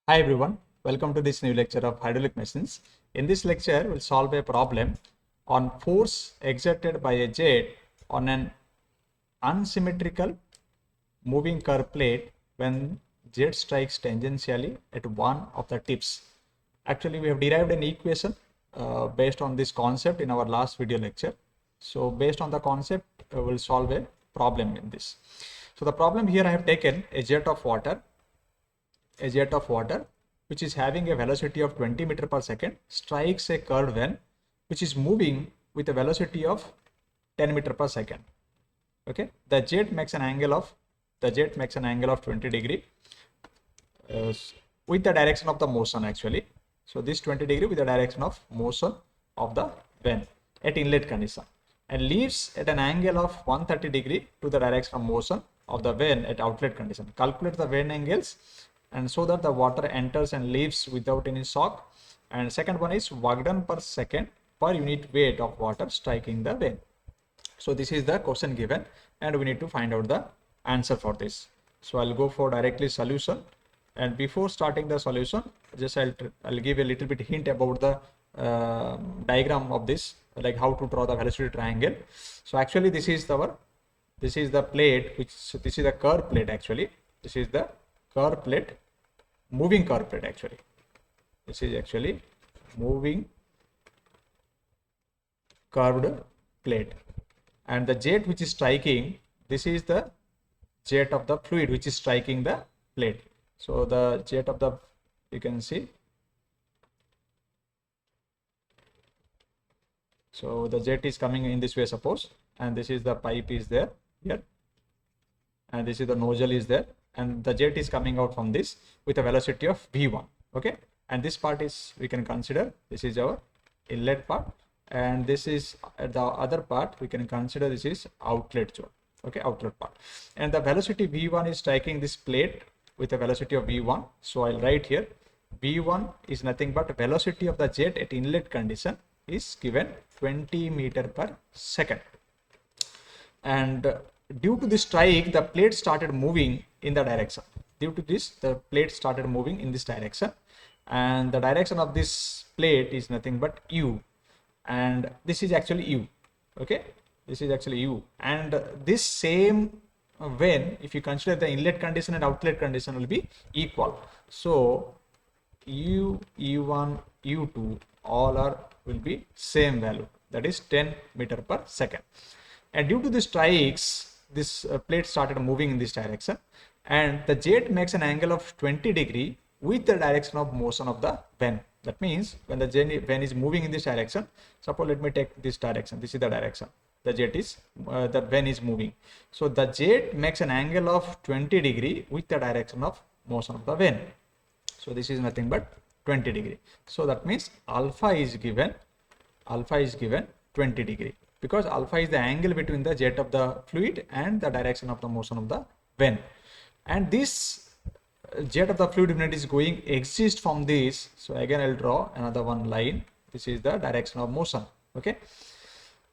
Hi everyone, welcome to this new lecture of hydraulic machines. In this lecture, we'll solve a problem on force exerted by a jet on an unsymmetrical moving curve plate when jet strikes tangentially at one of the tips. Actually, we have derived an equation based on this concept in our last video lecture. So based on the concept, we'll solve a problem in this. So the problem here, I have taken a jet of water which is having a velocity of 20 meter per second strikes a curved vane which is moving with a velocity of 10 meter per second. Okay, the jet makes an angle of 20 degree with the direction of the motion actually. So this 20 degree with the direction of motion of the vane at inlet condition and leaves at an angle of 130 degree to the direction of motion of the vane at outlet condition. Calculate the vane angles and so that the water enters and leaves without any shock. And second one is work done per second per unit weight of water striking the vane. So this is the question given and we need to find out the answer for this. So I'll go for directly solution, and before starting the solution just I'll give a little bit hint about the diagram of this, like how to draw the velocity triangle. So actually this is the plate, this is the curve plate actually. This is the curve plate, moving curve plate actually. This is actually moving curved plate, and the jet which is striking, this is the jet of the fluid which is striking the plate. So the jet of the, you can see, so the jet is coming in this way suppose, and this is the pipe is there here, and this is the nozzle is there, and the jet is coming out from this with a velocity of v1. Okay, and this part is, we can consider this is our inlet part, and this is the other part we can consider this is outlet zone. Okay, outlet part, and the velocity v1 is striking this plate with a velocity of v1. So I'll write here v1 is nothing but velocity of the jet at inlet condition is given 20 meter per second, and due to this strike the plate started moving in the direction. Due to this the plate started moving in this direction, and the direction of this plate is nothing but u, and this is actually u. Okay, this is actually u, and this same vane, if you consider the inlet condition and outlet condition, will be equal. So u, u1, u2 all are will be same value, that is 10 meter per second. And due to the strikes this plate started moving in this direction, and the jet makes an angle of 20 degree with the direction of motion of the vane. That means when the vane is moving in this direction, suppose let me take this direction, this is the direction the jet is the vane is moving. So the jet makes an angle of 20 degree with the direction of motion of the vane. So this is nothing but 20 degree. So that means alpha is given 20 degree, because alpha is the angle between the jet of the fluid and the direction of the motion of the vane. And this jet of the fluid unit is going exist from this. So again I'll draw another one line. This is the direction of motion. Okay,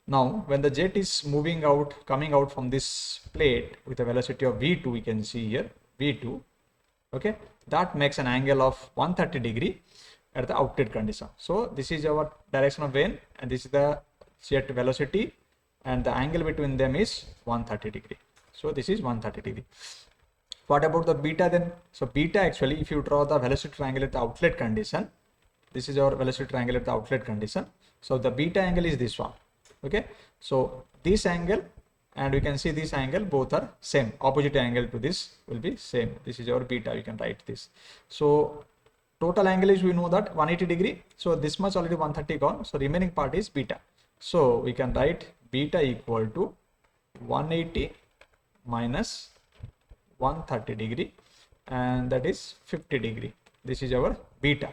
now when the jet is moving out, coming out from this plate with a velocity of v2, we can see here v2. Okay, that makes an angle of 130 degree at the outlet condition. So this is our direction of vane and this is the jet velocity, and the angle between them is 130 degree. So this is 130 degree. What about the beta then? So beta, actually if you draw the velocity triangle at the outlet condition, this is our velocity triangle at the outlet condition. So the beta angle is this one. Okay, so this angle and we can see this angle, both are same, opposite angle to this will be same. This is our beta, you can write this. So total angle is, we know that 180 degree. So this much already 130 gone, so remaining part is beta. So we can write beta equal to 180 minus 130 degree, and that is 50 degree. This is our beta.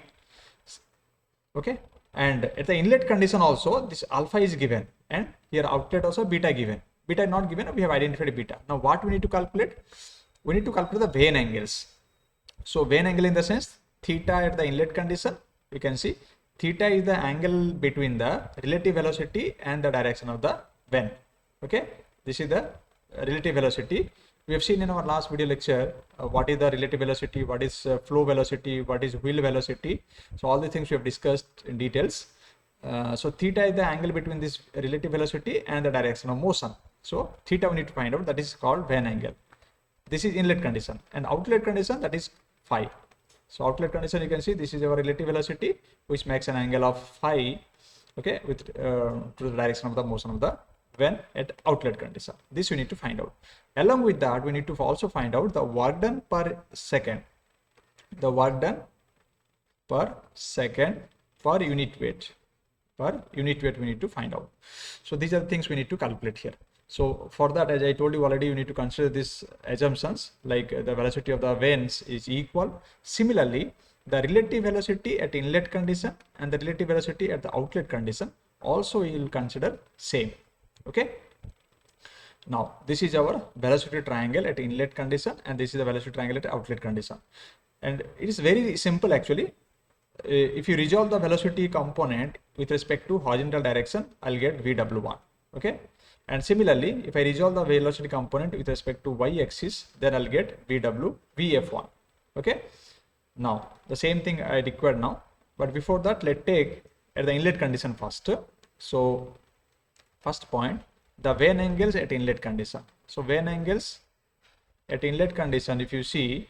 Okay, and at the inlet condition also this alpha is given, and here outlet also beta given. Beta is not given, we have identified beta. Now what we need to calculate? We need to calculate the vane angles. So vane angle in the sense theta at the inlet condition, you can see theta is the angle between the relative velocity and the direction of the vane. Okay, this is the relative velocity We have seen in our last video lecture what is the relative velocity, what is flow velocity, what is wheel velocity. So all the things we have discussed in details. So theta is the angle between this relative velocity and the direction of motion. So theta we need to find out, that is called vane angle. This is inlet condition, and outlet condition, that is phi. So outlet condition, you can see this is our relative velocity, which makes an angle of phi, okay, with to the direction of the motion of the vane at outlet condition. This we need to find out. Along with that, we need to also find out the work done per second, the work done per second per unit weight. Per unit weight we need to find out. So these are the things we need to calculate here. So for that, as I told you already, you need to consider these assumptions, like the velocity of the vanes is equal. Similarly, the relative velocity at inlet condition and the relative velocity at the outlet condition also you will consider same. Okay. Now this is our velocity triangle at inlet condition, and this is the velocity triangle at outlet condition. And it is very simple actually. If you resolve the velocity component with respect to horizontal direction, I'll get VW1. Okay. And similarly, if I resolve the velocity component with respect to y-axis, then I'll get VF1. Okay. Now the same thing I require now, but before that, let's take at the inlet condition first. So first point, the vane angles at inlet condition. So vane angles at inlet condition, if you see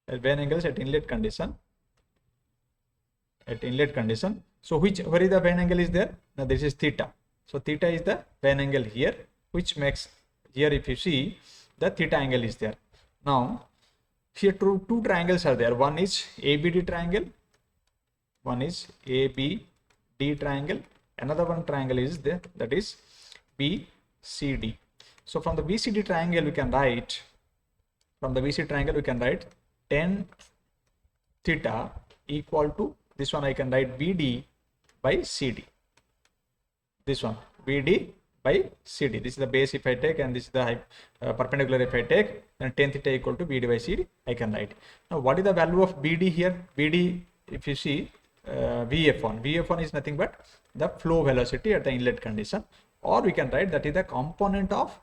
vane angles at inlet condition, so where is the vane angle is there? Now this is theta. So theta is the vane angle here, which makes here, if you see, the theta angle is there. Now here two triangles are there. One is ABD triangle, one is ABD triangle, another one triangle is there, that is BCD. So from the BCD triangle we can write, tan theta equal to, this one I can write BD by CD. This one BD by CD. This is the base if I take, and this is the perpendicular if I take, then tan theta equal to BD by CD I can write. Now what is the value of BD here? BD, if you see, VF1 is nothing but the flow velocity at the inlet condition, or we can write that is the component of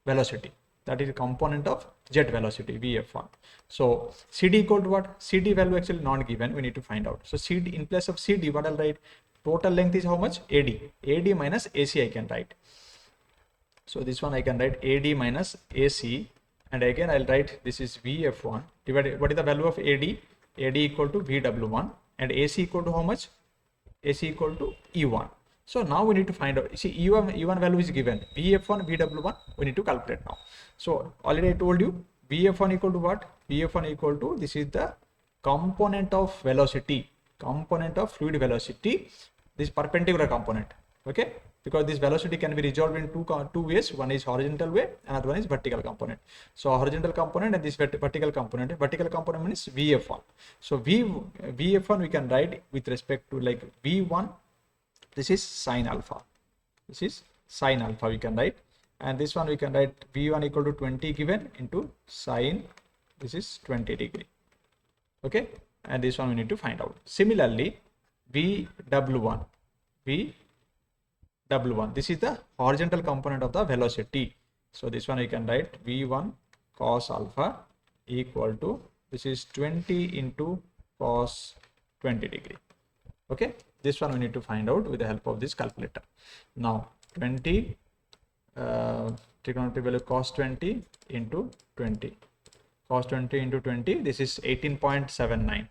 velocity, that is a component of jet velocity, VF1. So CD equal to what? CD value actually not given, we need to find out. So CD, in place of CD, what I'll write? Total length is how much? AD minus AC I can write. So this one I can write AD minus AC, and again I'll write this is VF1 divided, what is the value of AD? AD equal to VW1, and AC equal to how much? AC equal to E1. So now we need to find out, see, E1 value is given, VF1, VW1, we need to calculate now. So already I told you, VF1 equal to what? VF1 equal to, this is the component of velocity, component of fluid velocity, this perpendicular component. Okay, because this velocity can be resolved in two ways. One is horizontal way, another one is vertical component. So horizontal component and this vertical component. Vertical component means VF1. So VF1 we can write with respect to like V1. This is sine alpha. This is sine alpha we can write, and this one we can write V1 equal to 20 given into sine. This is 20 degree. Okay, and this one we need to find out. Similarly, VW1. This is the horizontal component of the velocity. So this one I can write V1 cos alpha equal to, this is 20 into cos 20 degree. Okay, this one we need to find out with the help of this calculator. Now 20 trigonometric value cos 20 into 20. Cos 20 into 20, this is 18.79.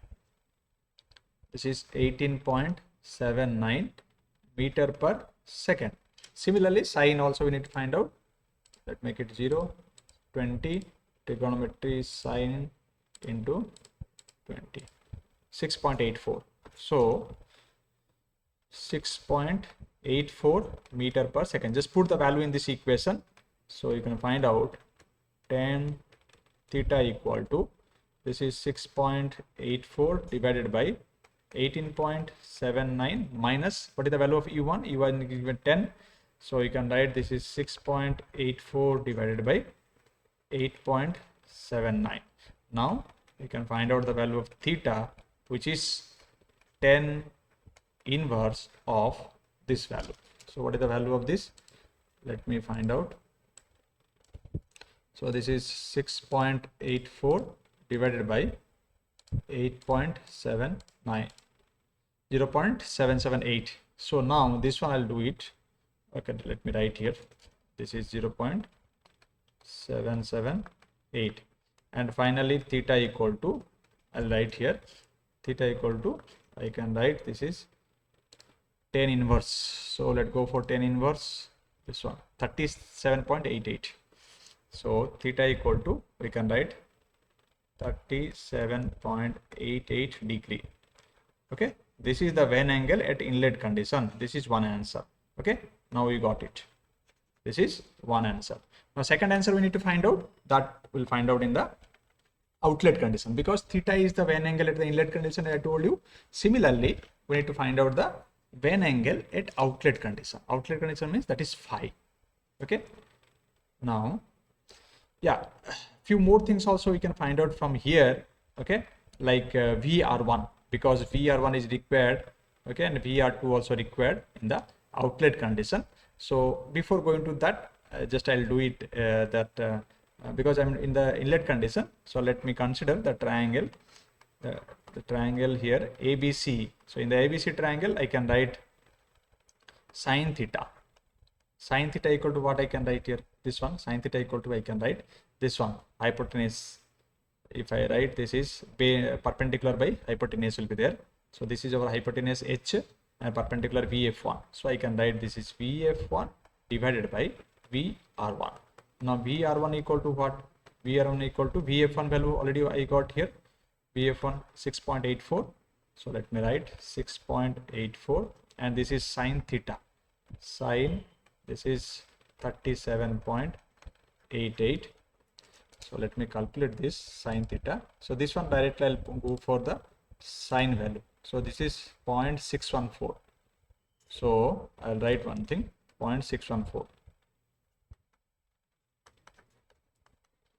This is 18.79 meter per second. Similarly, sine also we need to find out. Let's make it 0. 20 trigonometry sine into 20. 6.84. So 6.84 meter per second. Just put the value in this equation. So you can find out tan theta equal to, this is 6.84 divided by 18.79 minus, what is the value of E1? E1 is given 10. So you can write this is 6.84 divided by 8.79. Now you can find out the value of theta, which is 10 inverse of this value. So what is the value of this? Let me find out. So this is 6.84 divided by 8.79, 0.778. So now this one I'll do it. Okay, let me write here. This is 0.778, and finally theta equal to, I'll write here, theta equal to, I can write this is 10 inverse. So let's go for 10 inverse, this one 37.88. So theta equal to, we can write 37.88 degree. Okay, this is the vane angle at inlet condition. This is one answer. Okay, now we got it. This is one answer. Now second answer we need to find out, that we'll find out in the outlet condition, because theta is the vane angle at the inlet condition, I told you. Similarly, we need to find out the vane angle at outlet condition. Outlet condition means that is phi. Okay, now yeah, few more things also we can find out from here. Okay, like VR1, because VR1 is required, okay, and VR2 also required in the outlet condition. So before going to that, just I'll do it because I'm in the inlet condition. So let me consider the triangle, the triangle here ABC. So in the ABC triangle, I can write sine theta. Sine theta equal to what I can write here? This one, sine theta equal to, I can write this one, hypotenuse. If I write, this is perpendicular by hypotenuse will be there. So this is our hypotenuse H and perpendicular VF1. So I can write this is VF1 divided by VR1. Now VR1 equal to what? VR1 equal to VF1 value already I got here. VF1 6.84. So let me write 6.84, and this is sine theta. Sine, this is 37.88. So let me calculate this sine theta. So this one directly I'll go for the sine value. So this is 0.614. So I'll write one thing, 0.614.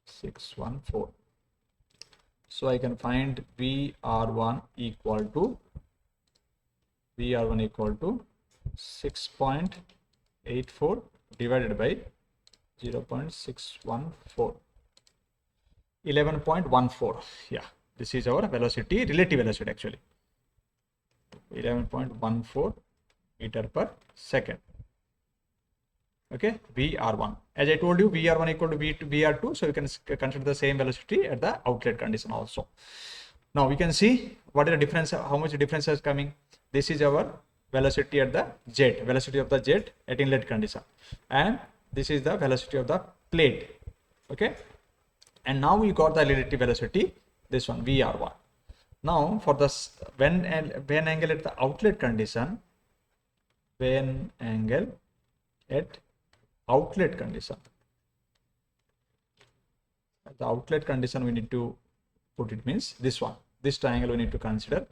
614. So I can find VR1 equal to 6.84 divided by 0.614. 11.14. Yeah, this is our velocity, relative velocity actually. 11.14 meter per second. Okay, VR1. As I told you, VR1 equal to VR2. So you can consider the same velocity at the outlet condition also. Now we can see what is the difference, how much difference is coming. This is our velocity at the jet, velocity of the jet at inlet condition, and this is the velocity of the plate. Okay, and now we got the relative velocity, this one VR1. Now for the vane angle at the outlet condition, vane angle at outlet condition. At the outlet condition we need to put, it means this one, this triangle we need to consider.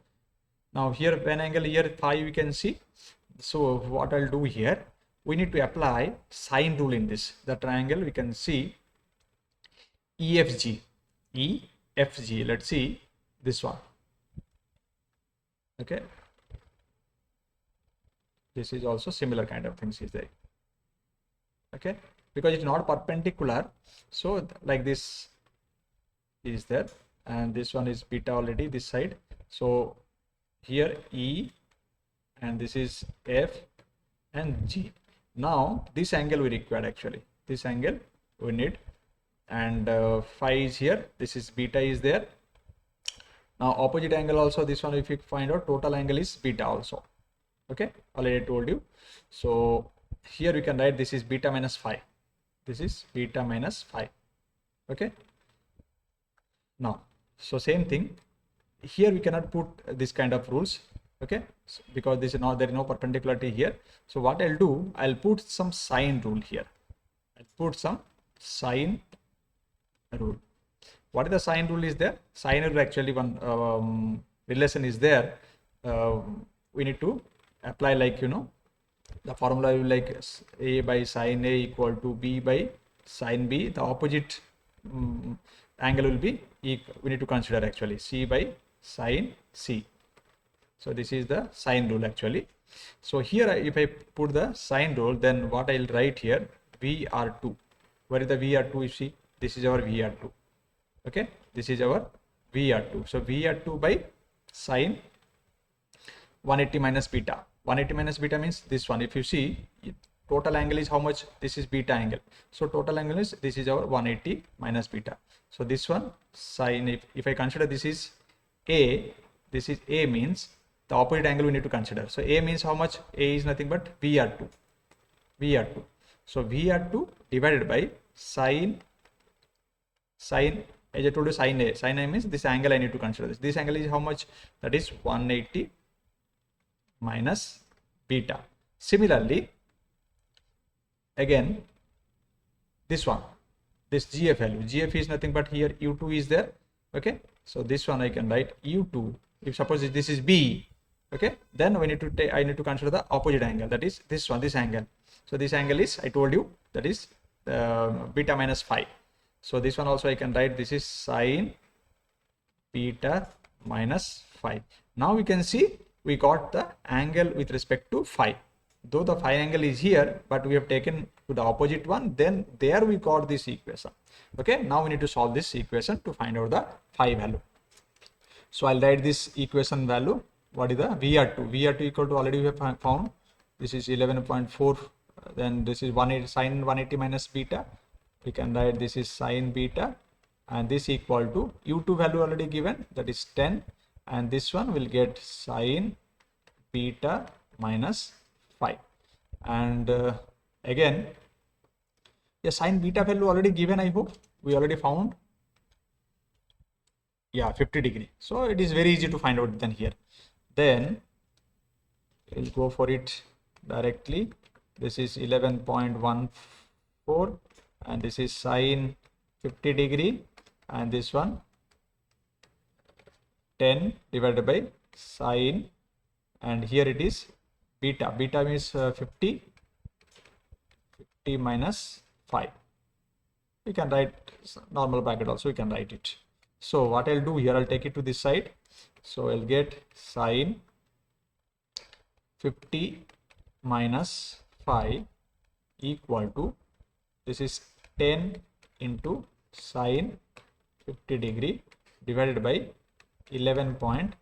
Now here vane angle here phi we can see. So what I'll do here, we need to apply sine rule in this. The triangle we can see EFG. Let's see this one. Okay, this is also similar kind of things is there. Okay, because it's not perpendicular, so like this is there, and this one is beta already this side. So here E, and this is F and G. Now this angle we require actually, this angle we need, and phi is here, this is beta is there. Now opposite angle also, this one if you find out, total angle is beta also. Okay, already told you. So here we can write this is beta minus phi. This is beta minus phi. Okay. Now, so same thing. Here we cannot put this kind of rules. Okay, so because this is not, there is no perpendicularity here. So what I'll do, I'll put some sine rule here. I'll put some sine rule. What is the sine rule is there? Sine rule actually one relation is there. We need to apply, like, you know, the formula will like A by sine A equal to B by sine B. The opposite angle will be equal. We need to consider actually C by sine C. So this is the sine rule actually. So here if I put the sine rule, then what I'll write here, VR2. Where is the VR2 you see? this is our VR2. Okay, this is our VR2. So VR2 by sine 180 minus beta. 180 minus beta means this one. If you see, total angle is how much? This is beta angle. So total angle is, this is our 180 minus beta. So this one sine, if I consider this is A, this is A means the opposite angle we need to consider. So A means how much? A is nothing but VR2. VR2. So VR2 divided by sine, as I told you, sine A. Sine A means this angle I need to consider this. This angle is how much? That is 180 minus beta. Similarly, again, this one, this GF value. GF is nothing but here U2 is there. Okay. So this one I can write U2. If suppose this is B, okay, then we need to take, I need to consider the opposite angle, that is this one, this angle. So this angle is, I told you, that is beta minus phi. So this one also I can write, this is sine beta minus phi. Now we can see we got the angle with respect to phi. Though the phi angle is here, but we have taken to the opposite one, then there we got this equation. Okay, now we need to solve this equation to find out the phi value. So I'll write this equation value. What is the VR2? VR2 equal to, already we have found, this is 11.4, then this is 180 sine 180 minus beta. We can write this is sine beta, and this equal to U2 value already given, that is 10, and this one will get sine beta minus phi. And again, yeah, sine beta value already given, I hope we already found. Yeah, 50 degree. So it is very easy to find out then here. Then we'll go for it directly. This is 11.14, and this is sine 50 degree, and this one 10 divided by sine, and here it is beta. Beta means 50 minus 5. We can write normal bracket also, we can write it. So what I'll do here, I'll take it to this side. So I'll get sine 50 minus 5 equal to, this is 10 into sine 50 degree divided by 11.14.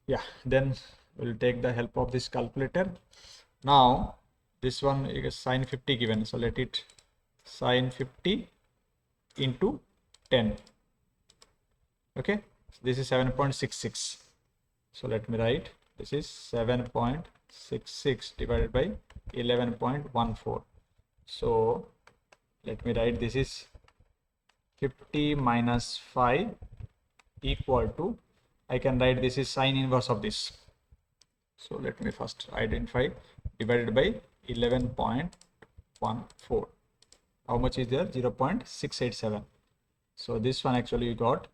Yeah, then we'll take the help of this calculator. Now this one is sine 50 given, so let it sine 50 into 10. Okay, so this is 7.66. So let me write, this is 7.66 divided by 11.14. So let me write, this is 50 minus 5 equal to, I can write this is sine inverse of this. So let me first identify, divided by 11.14. How much is there? 0.687. So this one actually you got,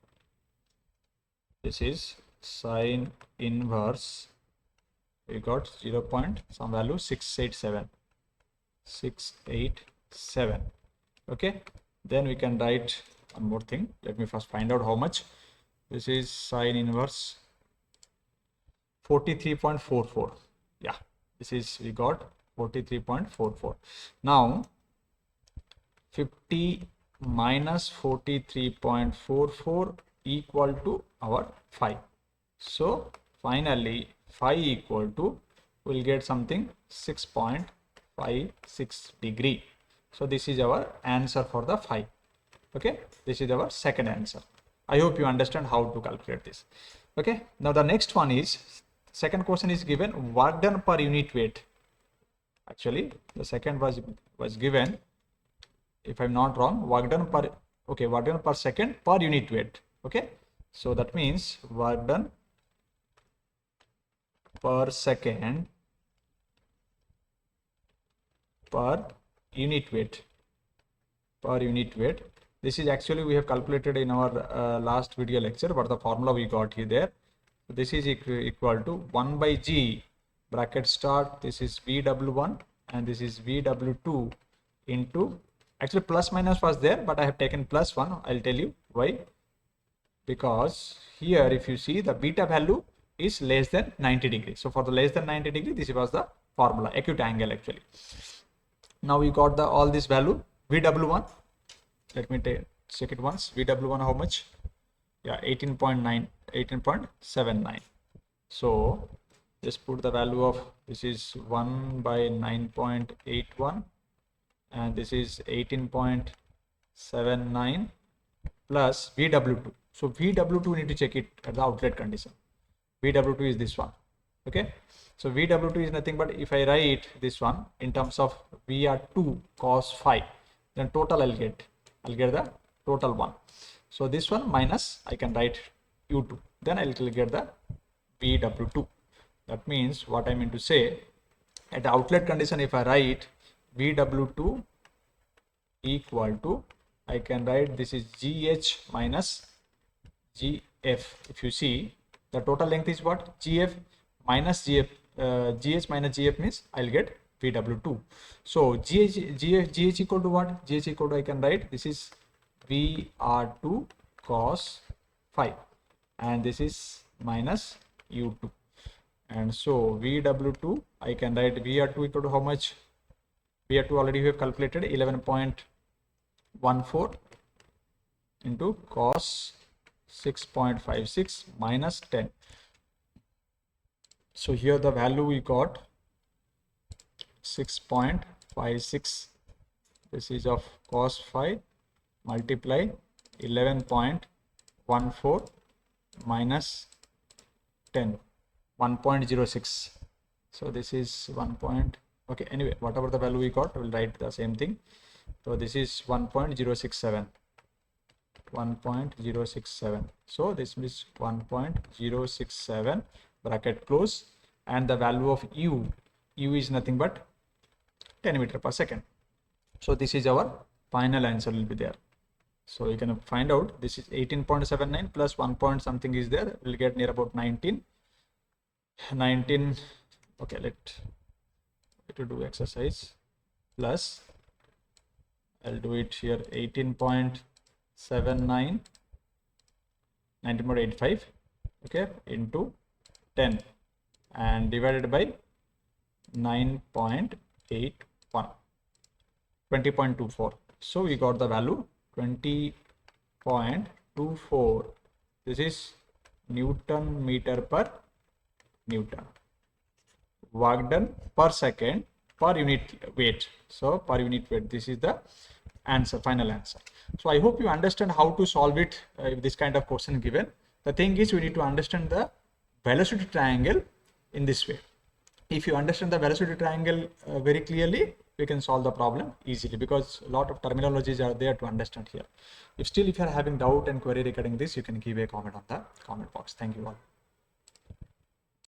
this is sine inverse, we got 0. Some value 687. Okay, then we can write one more thing. Let me first find out how much. This is sine inverse 43.44. Yeah, this is, we got 43.44. Now 50 minus 43.44 equal to our phi. So finally phi equal to, we'll get something 6.56 degree. So this is our answer for the phi. Okay, this is our second answer. I hope you understand how to calculate this. Okay, now the next one is, second question is given work done per unit weight. Actually the second was given, if I'm not wrong, work done per, okay, work done per second per unit weight. Okay, so that means work done per second per unit weight. This is actually we have calculated in our last video lecture, but the formula we got here there. So this is equal to 1 by G bracket start, this is VW1 and this is VW2 into, actually plus minus was there, but I have taken plus 1. I'll tell you why. Because here if you see, the beta value is less than 90 degrees. So for the less than 90 degree, this was the formula, acute angle actually. Now we got the all this value VW1, let me check it once. VW1 how much? Yeah, 18.9, 18.79. So just put the value of this is 1 by 9.81 and this is 18.79 plus VW2. So VW2 we need to check it at the outlet condition. VW2 is this one. Okay, so VW2 is nothing but if I write this one in terms of VR2 cos phi, then total I'll get the total one. So this one minus I can write U2, then I'll get the VW2. That means what I mean to say, at the outlet condition, if I write VW2 equal to, I can write this is GH minus GF. If you see, the total length is what? GF minus GF. GH minus GF means I'll get VW2. So GH equal to what? GH equal to, I can write this is VR2 cos phi and this is minus U2. And so VW2, I can write VR2 equal to how much? VR2 already we have calculated 11.14 into cos 6.56 minus 10. So here the value we got 6.56. This is of cos phi multiply 11.14 minus 10. 1.06. So this is 1. Okay, anyway, whatever the value we got, we'll write the same thing. So this is 1.067. 1.067. So this means 1.067 bracket close, and the value of u is nothing but 10 meter per second. So this is our final answer will be there. So you can find out this is 18.79 plus 1 point something is there. We'll get near about 19. Okay, let to do exercise plus I'll do it here 18.79 19.85 okay into 10 and divided by 9.81 20.24. so we got the value 20.24. this is Newton meter per Newton. Work done per second per unit weight. So per unit weight, this is the answer, final answer. So I hope you understand how to solve it if this kind of question given. The thing is, we need to understand the velocity triangle in this way. If you understand the velocity triangle very clearly, we can solve the problem easily because a lot of terminologies are there to understand here. If you are having doubt and query regarding this, you can give a comment on the comment box. Thank you all.